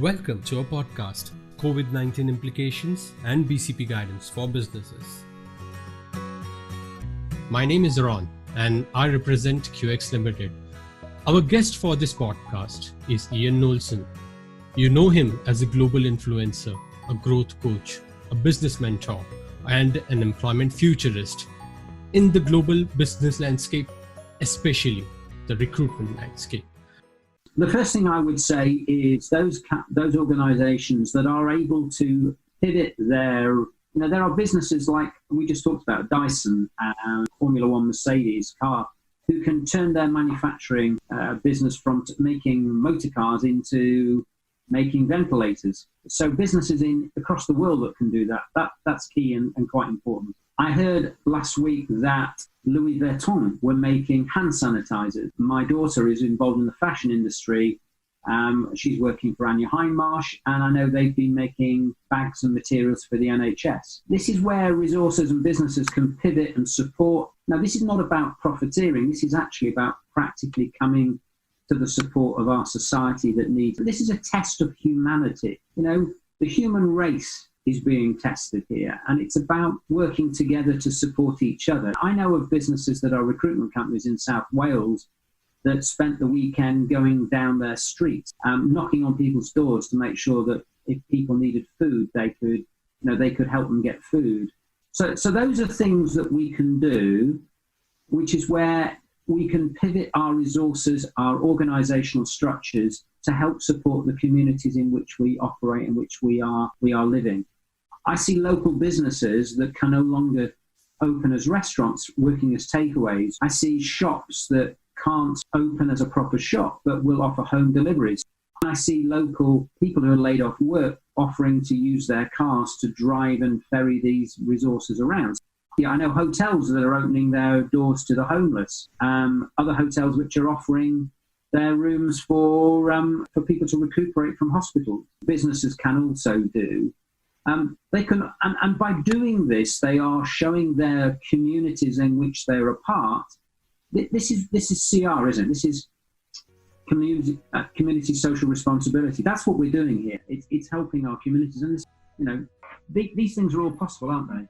Welcome to our podcast, Covid19 Implications and BCP Guidance for Businesses. My name is Ron and I represent QX Limited. Our guest for this podcast is Ian Knowlson. You know him as a global influencer, a growth coach, a business mentor, and an employment futurist in the global business landscape, especially the recruitment landscape. The first thing I would say is those organisations that are able to pivot there are businesses like we just talked about, Dyson and Formula One Mercedes car, who can turn their manufacturing business from making motor cars into making ventilators. So businesses across the world that can do that's key and quite important. I heard last week that Louis Vuitton were making hand sanitizers. My daughter is involved in the fashion industry. She's working for Anya Hindmarsh, and I know they've been making bags and materials for the NHS. This is where resources and businesses can pivot and support. Now, this is not about profiteering. This is actually about practically coming to the support of our society that needs it. This is a test of humanity. The human race is being tested here, and it's about working together to support each other. I know of businesses that are recruitment companies in South Wales that spent the weekend going down their streets, knocking on people's doors to make sure that if people needed food, they could help them get food. So those are things that we can do, which is where we can pivot our resources, our organisational structures to help support the communities in which we operate, in which we are living. I see local businesses that can no longer open as restaurants, working as takeaways. I see shops that can't open as a proper shop, but will offer home deliveries. I see local people who are laid off work offering to use their cars to drive and ferry these resources around. I know hotels that are opening their doors to the homeless, other hotels which are offering their rooms for people to recuperate from hospital. Businesses can also do. They can, and by doing this, they are showing their communities in which they're a part. This is CR, isn't it? This is community social responsibility. That's what we're doing here. It's helping our communities, and these things are all possible, aren't they?